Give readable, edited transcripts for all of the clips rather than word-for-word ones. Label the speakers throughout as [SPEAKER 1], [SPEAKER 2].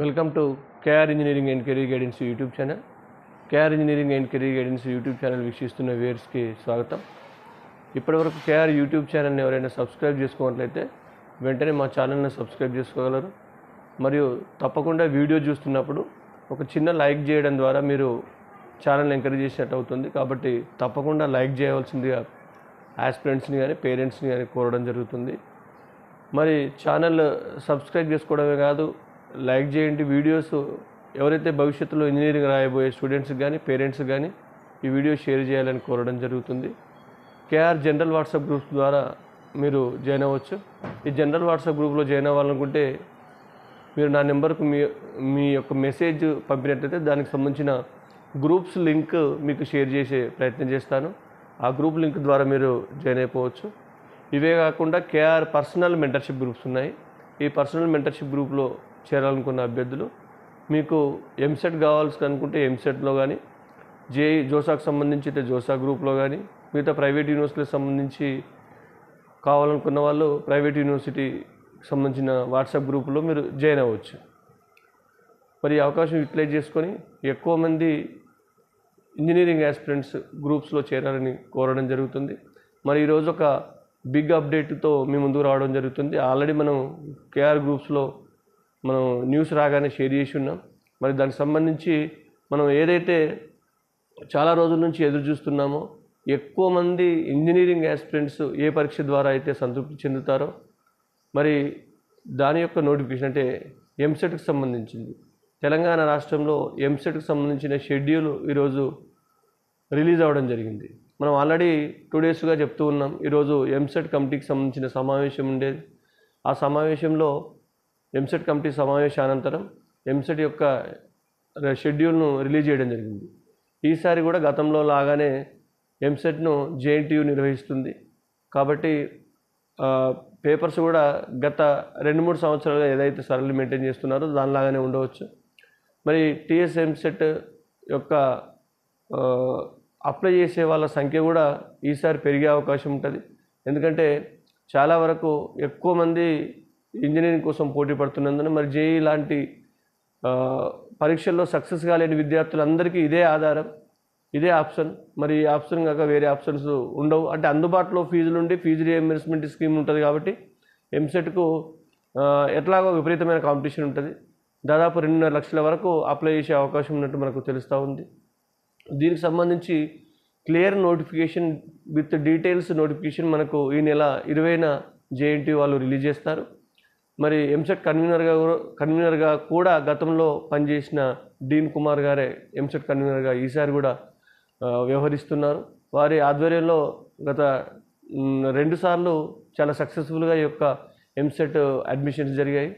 [SPEAKER 1] Welcome to KR engineering and career guidance YouTube channel. KR engineering and career guidance YouTube channel వీక్షిస్తున్న వ్యూయర్స్కి స్వాగతం. ఇప్పటివరకు KR YouTube ఛానల్ని ఎవరైనా సబ్స్క్రైబ్ చేసుకోనట్లయితే వెంటనే మా ఛానల్ని సబ్స్క్రైబ్ చేసుకోగలరు. మరియు తప్పకుండా వీడియో చూస్తున్నప్పుడు ఒక చిన్న లైక్ చేయడం ద్వారా మీరు ఛానల్ని ఎంకరేజ్ చేసినట్టు అవుతుంది. కాబట్టి తప్పకుండా లైక్ చేయవలసిందిగా ఆస్పిరెంట్స్ని కానీ పేరెంట్స్ని కానీ కోరడం జరుగుతుంది. మరి ఛానల్ సబ్స్క్రైబ్ చేసుకోవడమే కాదు, లైక్ చేయండి. వీడియోస్ ఎవరైతే భవిష్యత్తులో ఇంజనీరింగ్ రాయబోయే స్టూడెంట్స్కి కానీ పేరెంట్స్కి కానీ ఈ వీడియో షేర్ చేయాలని కోరడం జరుగుతుంది. కేఆర్ జనరల్ వాట్సాప్ గ్రూప్స్ ద్వారా మీరు జాయిన్ అవ్వచ్చు. ఈ జనరల్ వాట్సాప్ గ్రూప్లో జాయిన్ అవ్వాలనుకుంటే మీరు నా నెంబర్కు మీ యొక్క మెసేజ్ పంపినట్లయితే దానికి సంబంధించిన గ్రూప్స్ లింక్ మీకు షేర్ చేసే ప్రయత్నం చేస్తాను. ఆ గ్రూప్ లింక్ ద్వారా మీరు జాయిన్ అయిపోవచ్చు. ఇవే కాకుండా కేఆర్ పర్సనల్ మెంటర్షిప్ గ్రూప్స్ ఉన్నాయి. ఈ పర్సనల్ మెంటర్షిప్ గ్రూప్లో చేరాలనుకున్న అభ్యర్థులు మీకు ఎంసెట్ కావాల్సి అనుకుంటే ఎంసెట్లో కానీ, జేఈ జోసాకు సంబంధించి అయితే జోసా గ్రూప్లో కానీ, మిగతా ప్రైవేట్ యూనివర్సిటీకి సంబంధించి కావాలనుకున్న వాళ్ళు ప్రైవేట్ యూనివర్సిటీకి సంబంధించిన వాట్సాప్ గ్రూపులో మీరు జాయిన్ అవ్వచ్చు. మరి ఈ అవకాశం యూటిలైజ్ చేసుకొని ఎక్కువ మంది ఇంజనీరింగ్ ఆస్పిరెంట్స్ గ్రూప్స్లో చేరాలని కోరడం జరుగుతుంది. మరి ఈరోజు ఒక బిగ్ అప్డేట్తో మీ ముందుకు రావడం జరుగుతుంది. ఆల్రెడీ మనం కేఆర్ గ్రూప్స్లో మనం న్యూస్ రాగానే షేర్ చేసి ఉన్నాం. మరి దానికి సంబంధించి మనం ఏదైతే చాలా రోజుల నుంచి ఎదురు చూస్తున్నామో, ఎక్కువ మంది ఇంజనీరింగ్ ఆస్పిరెంట్స్ ఏ పరీక్ష ద్వారా అయితే సంతృప్తి చెందుతారో మరి దాని యొక్క నోటిఫికేషన్ అంటే ఎంసెట్కి సంబంధించింది. తెలంగాణ రాష్ట్రంలో ఎంసెట్కి సంబంధించిన షెడ్యూల్ ఈరోజు రిలీజ్ అవ్వడం జరిగింది. మనం ఆల్రెడీ 2 డేస్గా చెప్తూ ఉన్నాం. ఈరోజు ఎంసెట్ కమిటీకి సంబంధించిన సమావేశం ఉండేది. ఆ సమావేశంలో ఎంసెట్ కమిటీ సమావేశానంతరం ఎంసెట్ యొక్క షెడ్యూల్ను రిలీజ్ చేయడం జరిగింది. ఈసారి కూడా గతంలో లాగానే ఎంసెట్ను జేఎన్టీయూ నిర్వహిస్తుంది. కాబట్టి పేపర్స్ కూడా గత 2-3 సంవత్సరాలుగా ఏదైతే సరళి మెయింటైన్ చేస్తున్నారో దానిలాగానే ఉండవచ్చు. మరి టీఎస్ ఎంసెట్ యొక్క అప్లై చేసే వాళ్ళ సంఖ్య కూడా ఈసారి పెరిగే అవకాశం ఉంటుంది. ఎందుకంటే చాలా వరకు ఎక్కువ మంది ఇంజనీరింగ్ కోసం పోటీ పడుతున్నందున మరి జేఈ లాంటి పరీక్షల్లో సక్సెస్ కాలేని విద్యార్థులందరికీ ఇదే ఆధారం, ఇదే ఆప్షన్. మరి ఈ ఆప్షన్ కాక వేరే ఆప్షన్స్ ఉండవు. అంటే అందుబాటులో ఫీజులు ఉండి ఫీజు రియంబర్స్మెంట్ స్కీమ్ ఉంటుంది. కాబట్టి ఎంసెట్కు ఎట్లాగో విపరీతమైన కాంపిటీషన్ ఉంటుంది. దాదాపు 2.5 లక్షల వరకు అప్లై చేసే అవకాశం ఉన్నట్టు మనకు తెలుస్తూ ఉంది. దీనికి సంబంధించి clear notification with details notification మనకు ఈ నెల 20న జేఎన్టీయూ వాళ్ళు రిలీజ్ చేస్తారు. మరి ఎంసెట్ కన్వీనర్గా కూడా గతంలో పనిచేసిన డీన్ కుమార్ గారే ఎంసెట్ కన్వీనర్గా ఈసారి కూడా వ్యవహరిస్తున్నారు. వారి ఆధ్వర్యంలో గత 2 సార్లు చాలా సక్సెస్ఫుల్గా ఈ యొక్క ఎంసెట్ అడ్మిషన్స్ జరిగాయి.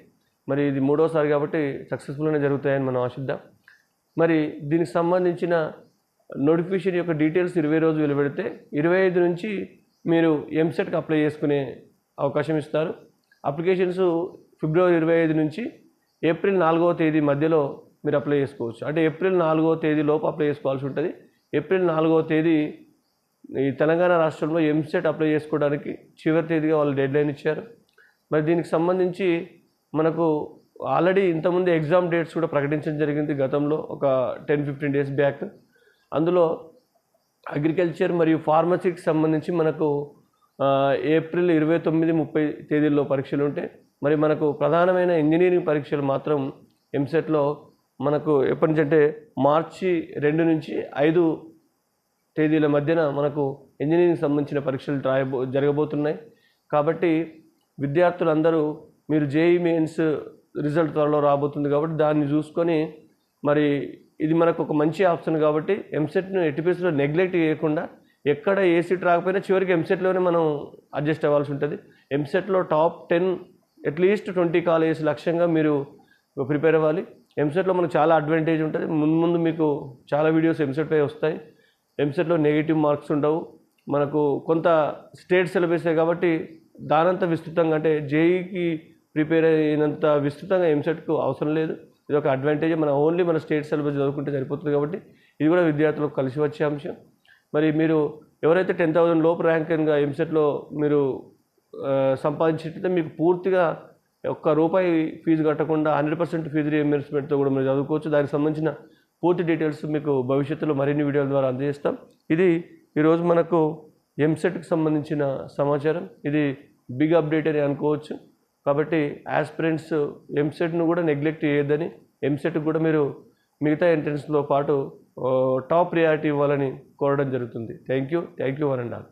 [SPEAKER 1] మరి ఇది 3వ సారి కాబట్టి సక్సెస్ఫుల్గానే జరుగుతాయని మనం ఆశిద్దాం. మరి దీనికి సంబంధించిన నోటిఫికేషన్ యొక్క డీటెయిల్స్ 20 రోజు వెలువడితే 25 నుంచి మీరు ఎంసెట్కి అప్లై చేసుకునే అవకాశం ఇస్తారు. అప్లికేషన్స్ ఫిబ్రవరి 25 నుంచి ఏప్రిల్ 4వ తేదీ మధ్యలో మీరు అప్లై చేసుకోవచ్చు. అంటే ఏప్రిల్ 4వ తేదీ లోపు అప్లై చేసుకోవాల్సి ఉంటుంది. ఏప్రిల్ 4వ తేదీ ఈ తెలంగాణ రాష్ట్రంలో ఎంసెట్ అప్లై చేసుకోవడానికి చివరి తేదీగా వాళ్ళు డెడ్లైన్ ఇచ్చారు. మరి దీనికి సంబంధించి మనకు ఆల్రెడీ ఇంతకుముందు ఎగ్జామ్ డేట్స్ కూడా ప్రకటించడం జరిగింది గతంలో ఒక 10-15 డేస్ బ్యాక్. అందులో అగ్రికల్చర్ మరియు ఫార్మసీకి సంబంధించి మనకు ఏప్రిల్ 29-30 తేదీల్లో పరీక్షలు ఉంటాయి. మరి మనకు ప్రధానమైన ఇంజనీరింగ్ పరీక్షలు మాత్రం ఎంసెట్లో మనకు ఎప్పటి నుంచి అంటే మార్చి 2 నుంచి 5 తేదీల మధ్యన మనకు ఇంజనీరింగ్ సంబంధించిన పరీక్షలు జరగబోతున్నాయి. కాబట్టి విద్యార్థులందరూ మీరు జేఈ మెయిన్స్ రిజల్ట్ త్వరలో రాబోతుంది కాబట్టి దాన్ని చూసుకొని మరి ఇది మనకు ఒక మంచి ఆప్షన్. కాబట్టి ఎంసెట్ను ఎట్టి పరిస్థితుల్లో నెగ్లెక్ట్ చేయకుండా ఎక్కడ ఏ సీట్ రాకపోయినా చివరికి ఎంసెట్లోనే మనం అడ్జస్ట్ అవ్వాల్సి ఉంటుంది. ఎంసెట్లో టాప్ 10 అట్లీస్ట్ 20 కాలేజెస్ లక్ష్యంగా మీరు ప్రిపేర్ అవ్వాలి. ఎంసెట్లో మనకు చాలా అడ్వాంటేజ్ ఉంటుంది. ముందు మీకు చాలా వీడియోస్ ఎంసెట్పై వస్తాయి. ఎంసెట్లో నెగిటివ్ మార్క్స్ ఉండవు. మనకు కొంత స్టేట్ సిలబసే కాబట్టి దానంత విస్తృతంగా అంటే జేఈకి ప్రిపేర్ అయినంత విస్తృతంగా ఎంసెట్కు అవసరం లేదు. ఇది ఒక అడ్వాంటేజ్. మన స్టేట్ సిలబస్ చదువుకుంటే సరిపోతుంది. కాబట్టి ఇది కూడా విద్యార్థులకు కలిసి వచ్చే అంశం. మరి మీరు ఎవరైతే 10,000 లోపు ర్యాంకింగ్గా ఎంసెట్లో మీరు సంపాదించినట్లయితే మీకు పూర్తిగా ఒక్క రూపాయి ఫీజు కట్టకుండా 100% ఫీజు రీఎంబర్స్మెంట్తో కూడా మీరు చదువుకోవచ్చు. దానికి సంబంధించిన పూర్తి డీటెయిల్స్ మీకు భవిష్యత్తులో మరిన్ని వీడియోల ద్వారా అందజేస్తాం. ఇది ఈరోజు మనకు ఎంసెట్కి సంబంధించిన సమాచారం. ఇది బిగ్ అప్డేట్ అని అనుకోవచ్చు. కాబట్టి ఆస్పిరెంట్స్ ఎంసెట్ను కూడా నెగ్లెక్ట్ చేయొద్దని, ఎంసెట్కి కూడా మీరు మిగతా ఎంట్రన్స్తో పాటు టాప్ ప్రియారిటీ ఇవ్వాలని కోరడం జరుగుతుంది. Thank you one and all.